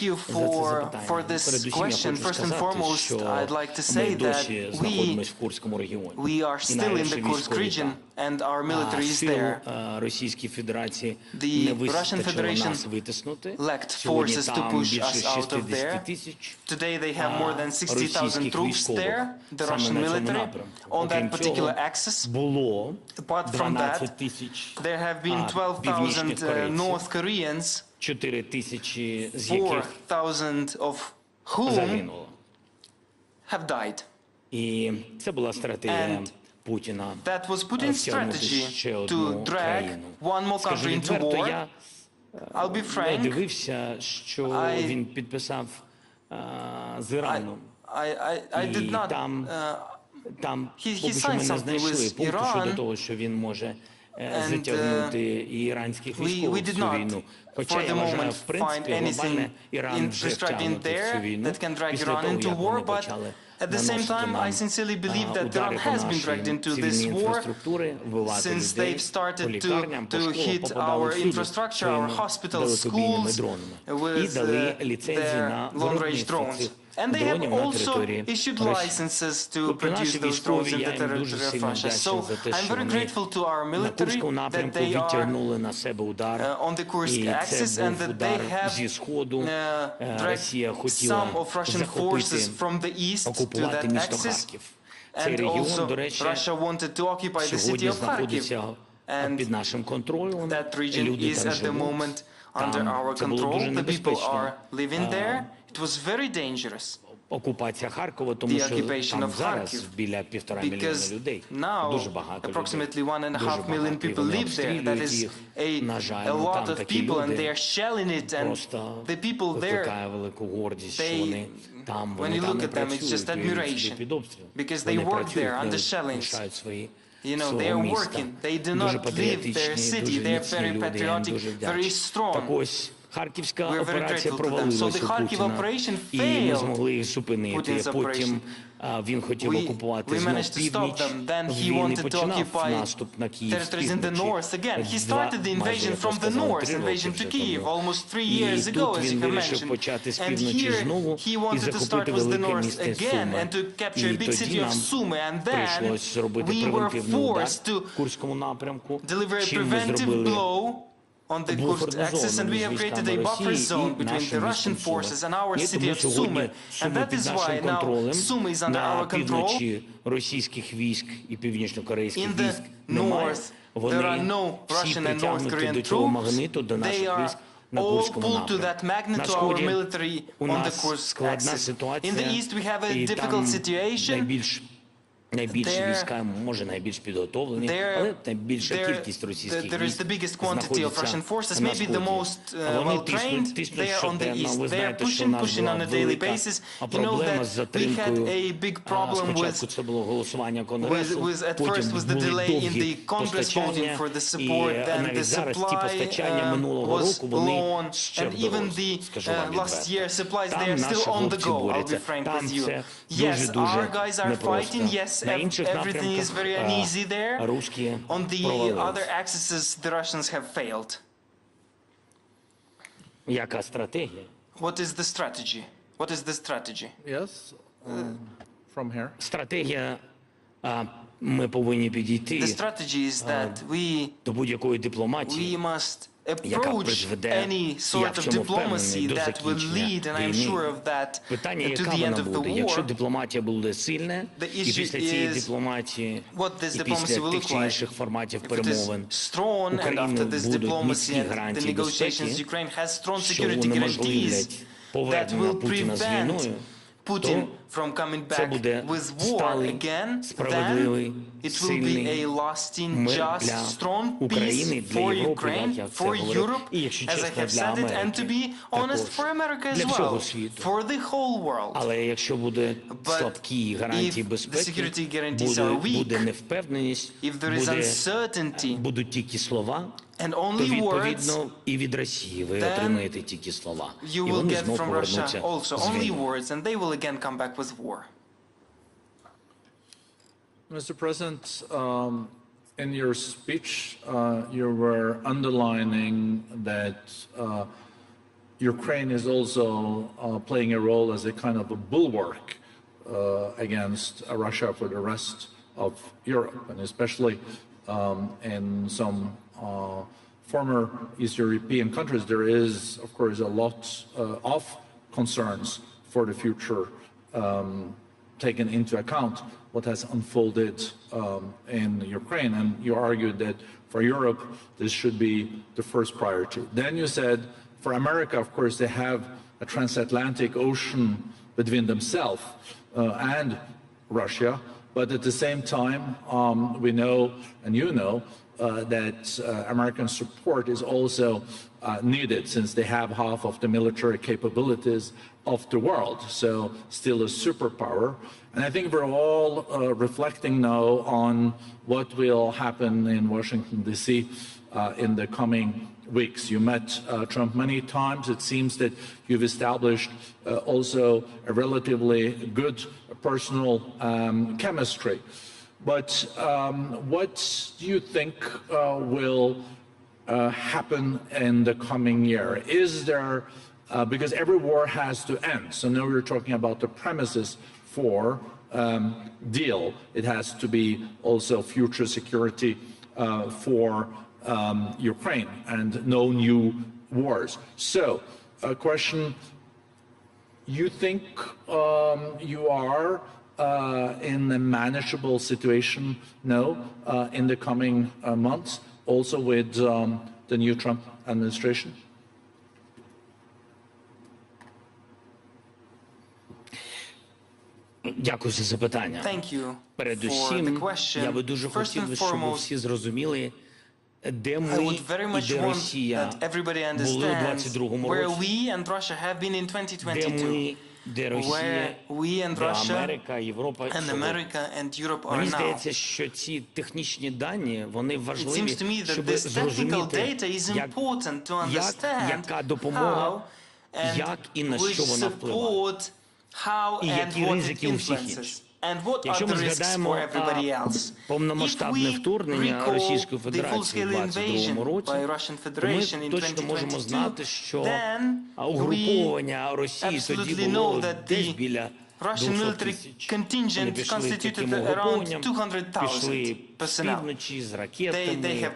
you for this question. First and foremost, I'd like to say that we are still in the Kursk region, and our military is there. The Russian Federation lacked forces to push us out of there. Today they have more than 60,000 troops there, the Russian military, on that particular axis. Apart from that, there have been 12,000 North Koreans, 4,000 of whom have died. And that was Putin's strategy to drag one more country into war. I'll be frank, I did not. He signed something with Iran, and we did not, for the moment, find anything prescribed there that can drag Iran into war, but at the same time, I sincerely believe that Iran has been dragged into this war since they've started to hit our infrastructure, our hospitals, schools, with their long-range drones. And they have also issued licenses to produce those drones in the territory of Russia. So I'm very grateful to our military that they are on the Kursk axis and that they have dragged some of Russian forces from the east to that axis. And also Russia wanted to occupy the city of Kharkiv. And that region is at the moment under our control. The people are living there. It was very dangerous, the occupation of Kharkiv, because now approximately 1.5 million people live there. That is a lot of people, and they are shelling it, and the people there, when you look at them, it's just admiration, because they work there under shellings. You know, they are working, they do not leave their city, they are very patriotic, very strong. We're very grateful to them. So the Kharkiv operation failed, Putin's operation. We managed to stop them. Then he wanted to occupy territories in the north again. He started the invasion from the north, invasion to Kyiv, almost 3 years ago, as you have mentioned. And here he wanted to start with the north again and to capture a big city of Sumy. And then we were forced to deliver a preventive blow on the Kursk axis, and we have created a buffer zone between the Russian forces and our city of Sumy. And that is why now Sumy is under our control. In the north, there are no Russian and North Korean troops. They are all pulled to that magnet to our military on the Kursk axis. In the east, we have a difficult situation. There is the biggest quantity of Russian forces, maybe the most well-trained. They are on the east. They are pushing on a daily basis. You know that we had a big problem with at first was the delay in the Congress voting for the support, then the supply was low, and even the last year supplies, they are still on the go, I'll be frank with you. Yes, our guys are fighting, yes, everything is very uneasy there. On the other axes, the Russians have failed. What is the strategy? What is the strategy? Yes, from here. The strategy is that we must approach any sort of diplomacy that will lead, and I'm sure of that, to the end of the war. The issue is what this diplomacy will look like. If it is strong, and after this diplomacy and the negotiations, Ukraine has strong security guarantees that will prevent Putin from coming back with war again, then it will be a lasting, just, strong peace for Ukraine, for Europe, as I have said it, and to be honest, for America as well, for the whole world. But if the security guarantees are weak, if there is uncertainty, and only words, then you will get from Russia also only words, and they will again come back with war. Mr. President, in your speech, you were underlining that Ukraine is also playing a role as a kind of a bulwark against Russia for the rest of Europe, and especially in some former East European countries, there is, of course, a lot of concerns for the future, taken into account what has unfolded in Ukraine. And you argued that for Europe, this should be the first priority. Then you said, for America, of course, they have a transatlantic ocean between themselves and Russia. But at the same time, we know, and you know, that American support is also needed, since they have half of the military capabilities of the world, so still a superpower. And I think we're all reflecting now on what will happen in Washington, D.C. In the coming weeks. You met Trump many times. It seems that you've established also a relatively good personal chemistry. But what do you think will happen in the coming year? Is there, because every war has to end, so now we're talking about the premises for deal. It has to be also future security for Ukraine and no new wars. So, a question, you think you are in a manageable situation now in the coming months, also with the new Trump administration? Дякую за запитання. Передусім, я би дуже хотів, щоб всі зрозуміли, де ми і де Росія були у 22-му році, де ми, де Росія, де Америка, Європа. Мені здається, що ці технічні дані, вони важливі, щоб зрозуміти, яка допомога, як і на що вона впливає. І які ризики у всіх інших. Якщо ми згадаємо повномасштабне вторгнення Російської Федерації у 22-му році, то ми точно можемо знати, що угруповання Росії тоді було десь біля 200 тисяч. Вони пішли таким угрупованням, пішли з півночі, з ракетами,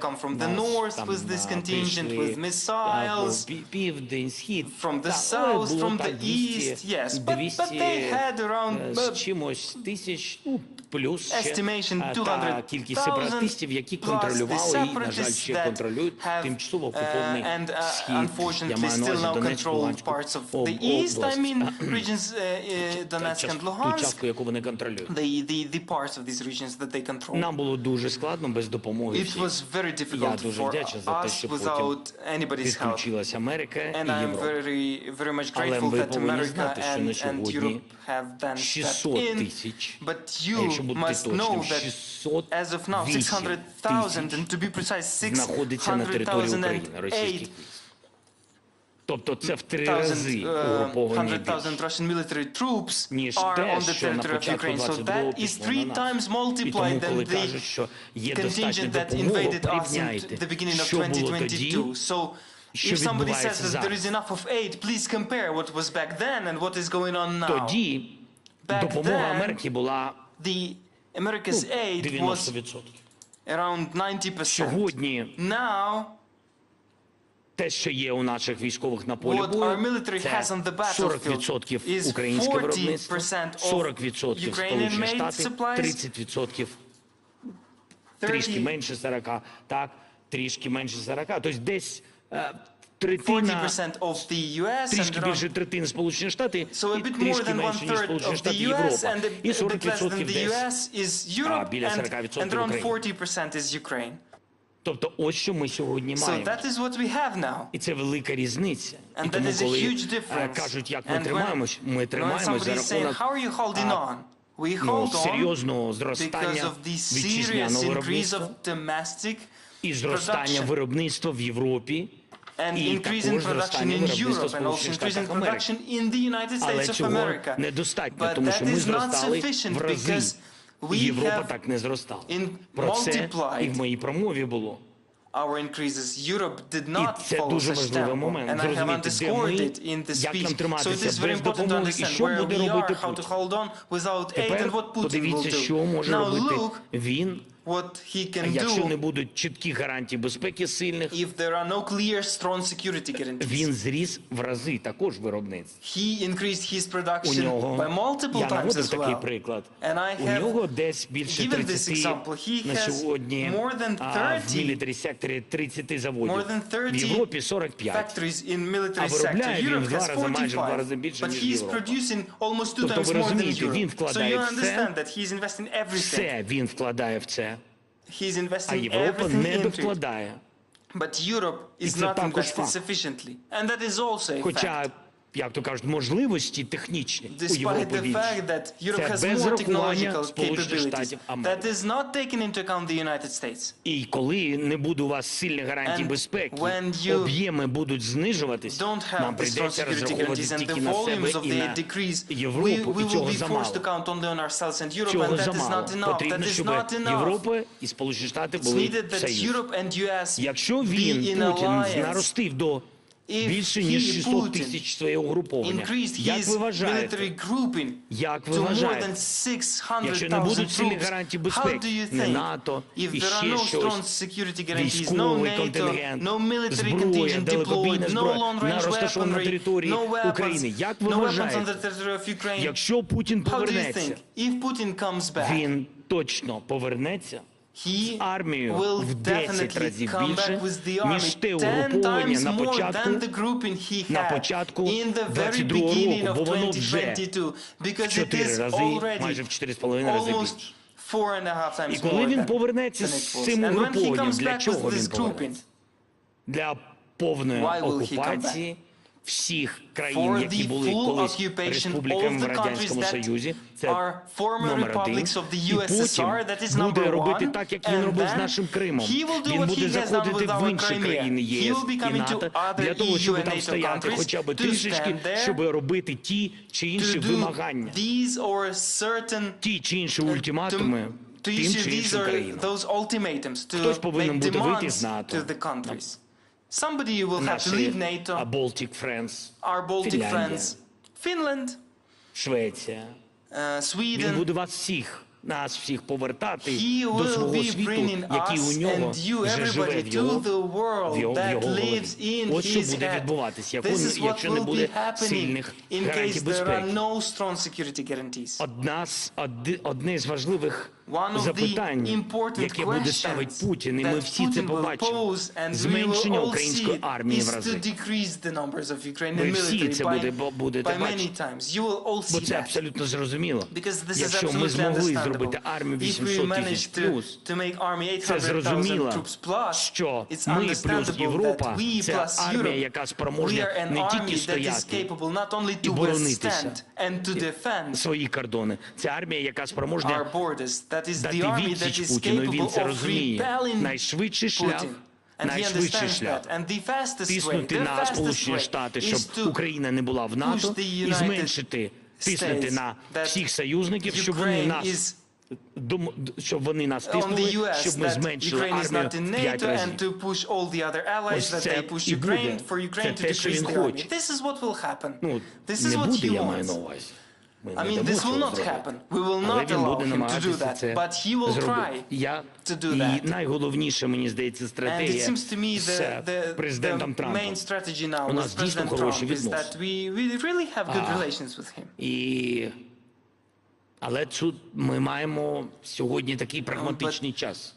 прийшли південь, схід. Але було так 200 з чимось тисяч, плюс ще та кількість сепаратистів, які контролювали і, на жаль, ще контролюють тимчасово окупований схід. Я маю на увазі Донецьку, Луганську область. Ту частку, яку вони контролюють. Нам було дуже складно без допомоги всіх. Я дуже вдячний за те, що потім підключилася Америка і Європа. Але ви повинні знати, що на сьогодні 600 тисяч, якщо бути точним, 608 тисяч знаходиться на території України, російських військ. Тобто це в 3 рази угруповані більше, ніж те, що на початку 22-го пішло на нас. І тому, коли кажуть, що є достатньо допомоги, порівняйте, що було тоді, що відбувається зараз. Тоді допомога Америки була 90%. Сьогодні те, що є у наших військових на полі бою, це 40% українське виробництво, 40% Сполучені Штати, 30% трішки менше 40, так, трішки менше 40, тобто десь третина, трішки більше третини Сполучені Штати, і трішки менше, ніж Сполучені Штати, Європа. І 40% десь, біля 40% Україна. Тобто ось що ми сьогодні маємо. І це велика різниця. І тому, коли кажуть, як ми тримаємось за рахунок серйозного зростання вітчизняного виробництва і зростання виробництва в Європі, і також зростання виробництва в Сполучених Штатах Америки. Але цього недостатньо, тому що ми зростали в рази. Європа так не зростала. Про це і в моїй промові було. І це дуже важливий момент. Зрозуміти, де ми, як нам триматися без допомоги і що буде робити Путін. Тепер подивіться, що може робити він what he can якщо не do будуть чіткі гарантії безпеки сильних, if there are no clear, strong security guarantees. він зріс в рази також виробництво. He increased his production У нього, by multiple я times наводив as такий well. приклад, And I у have нього десь більше given this 30 example. He на has сьогодні, more than в 30 мілітарі секторі 30 заводів, more than в 30 Європі 45. factories in military А sector. виробляє він Europe в два has рази, майже в два 45, рази більше, but ніж he's Європа. producing almost 2 Тобто times ви more than розумієте, він Europe. So вкладає you в understand це, that he's investing everything. все він вкладає в це, He's а investing Європа everything не into it. докладає. But Europe is це not також investing факт. sufficiently. And that is also a Хоча, fact. як то кажуть, можливості технічні у Despite Європи the більше. fact that Europe Це has без more рахування technological Сполучених capabilities, Штатів that Америки. is not taken into account the United States. І коли не буде у вас сильних гарантій And безпеки, when you об'єми будуть знижуватись, don't have нам the strong прийдеться security розраховувати guarantees and тільки the на себе volumes of і the на decrease, we Європу, і will цього be forced to замало. count only on ourselves and Europe, Цього and that is замало. not enough. That Потрібно, is щоб not enough. Європа і Сполучені Штати It's були needed в that союзі. Europe and US Якщо be він, in Путін, alliance. наростив до If більше ніж he, 600 Putin, тисяч своє угруповання, increased як ви his вважаєте, military grouping як ви to more вважаєте, than 600,000 якщо не будуть сильні troops, гарантії how do безпеки, you не think, НАТО, if і there are ще no strong щось, security guarantees, no військовий NATO, контингент, no military зброя, contingent deployed, далекобійна no зброя, long-range розташована на weaponry, території no weapons, України. Як ви no weapons on вважаєте, the territory of Ukraine? якщо Путін How do you повернеться, think, if Putin comes back, він точно повернеться з he армією will в 10 definitely разів come більше, back with the army ніж те 10 угруповання times на more початку, than the grouping he на had початку in the very 22-го beginning року, of бо воно вже 2022, в because it 4 is рази, already майже в 4,5 рази almost більше. 4.5 times І коли more він than повернеться it з was. цим And when he угрупованням, comes для back чого with він this grouping, повернеться? Для повної Why will he come окупації всіх країн, for які the були full колись occupation республіками of в the countries Радянському that Союзі, це are former номер один. republics of the І Путін USSR, that is буде number робити one, так, як він and робив з then нашим Кримом. he will do Він what буде he has done заходити with в our інші Crimea. країни He ЄС will be і coming to НАТО other для того, EU щоб and там NATO стояти countries хоча б to трішечки, stand there, щоб робити ті чи інші to do вимагання, these or certain ті чи інші ультиматуми to тим issue чи these іншим or країнам. those ultimatums Хтось to повинен make буде вийти demands з НАТО. to the countries. Somebody will have to Наші leave NATO. Baltic Friends, Our Baltic Фінляндія, friends, Finland, Швеція. Він Sweden. буде нас всіх повертати He до will свого be світу, bringing який us у нього and you, вже живе everybody, в to його the world that голові. lives in Ось що his буде head. відбуватися, This is what якщо не will буде be happening сильних in гарантій case there безпеки. are no strong security guarantees. Одне з важливих One of the запитань, important яке буде ставити questions Путін, і ми that всі це Putin will побачимо, pose, and we will зменшення all української see it, армії в is to рази. decrease the numbers of Ukrainian Ви всі military це будете by many бачити. times. You will all Бо see це that. абсолютно зрозуміло. Because this is Якщо ми absolutely змогли зробити understandable. армію If we 800 manage тисяч to плюс, make army це 800,000 зрозуміло, troops plus, що it's ми плюс understandable Європа that we – це plus армія, Europe, яка we спроможна are an не тільки army that is стояти capable not only і to боронитися withstand and to defend свої кордони. Це армія, яка спроможна our borders. That is дати the army that відсіч is Путіну. Він capable це of розуміє. repelling Найшвидший шлях, Putin. And he найшвидший understands шлях that. And the fastest way, тиснути the на fastest Сполучені way Штати, is щоб to Україна не була в НАТО, push the і United зменшити, тиснути States на that всіх союзників, щоб вони Ukraine нас is щоб вони нас on тиснули, the US, щоб ми that зменшили Ukraine is армію not in в 5 NATO, разів. and to push all the other allies Ось that це they push і буде. Ukraine for Ukraine Це to те, що decrease він the army. хоче. This is what will happen. Ну, This is не what буде, he я маю на wants. увазі. Ми I не mean, дамо this will цього not зробити. happen. We will Але not він allow буде him to do намагатися that, це but he will зробити. try to do І that. найголовніше, мені здається, And it стратегія seems to me з президентом the Трампом. main strategy now У нас with дійсно President хороші Trump is відносини. that we really have good relations with him. Але тут ми маємо сьогодні такий прагматичний час.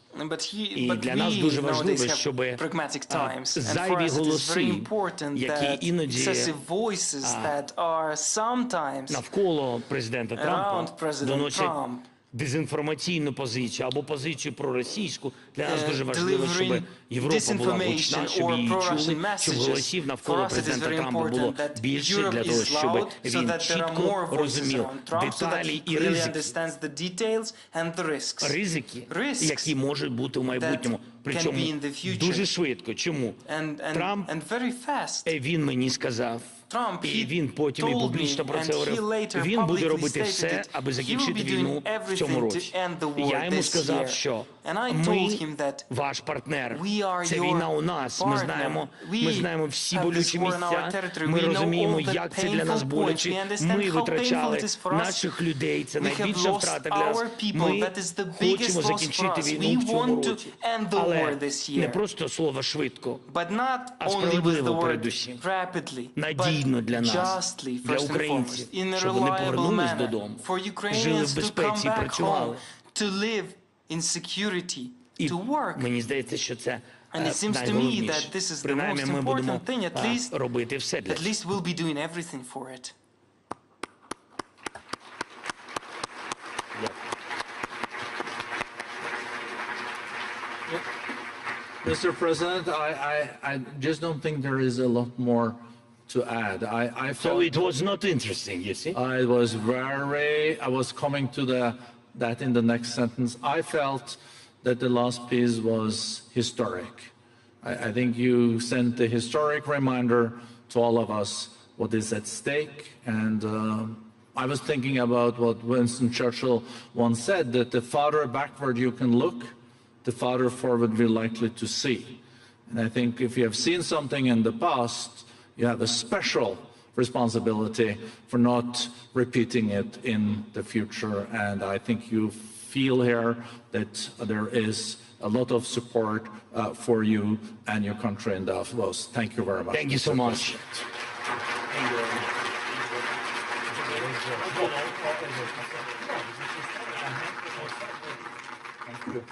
І But для нас we дуже nowadays важливо, have щоб pragmatic times, and for зайві us it is very голоси, important які that іноді excessive voices that are sometimes навколо президента Трампа around President доносять Trump дезінформаційну позицію або позицію проросійську. Для нас дуже важливо, щоб Європа була гучна, щоб її чули, щоб голосів навколо президента Трампа було більше, для того, щоб він чітко розумів деталі і ризики, які можуть бути у майбутньому. Причому дуже швидко. Чому? Трамп, він мені сказав, і він потім і публічно про це говорив, він буде робити все, аби закінчити війну в цьому році. Я йому сказав, що ми, ваш партнер, це війна у нас, ми знаємо всі болючі місця, ми розуміємо, як це для нас боляче, ми витрачали наших людей, це найбільша втрата для нас, ми хочемо закінчити війну в цьому році. Але не просто слово швидко, а справедливо передусім, надійно для нас, для українців, щоб вони повернулись додому, жили в безпеці і працювали. І мені здається, що це найголовніше. Принаймні ми будемо робити все для цього. Mr. President, I just don't think there is a lot more to add. I felt so it was not interesting, you see? I was coming to that in the next sentence. I felt that the last piece was historic. I think you sent a historic reminder to all of us what is at stake. And I was thinking about what Winston Churchill once said, that the farther backward you can look, the farther forward we're likely to see. And I think if you have seen something in the past, you have a special responsibility for not repeating it in the future. And I think you feel here that there is a lot of support for you and your country in Davos. Thank you very much. Thank you so much. Thank you.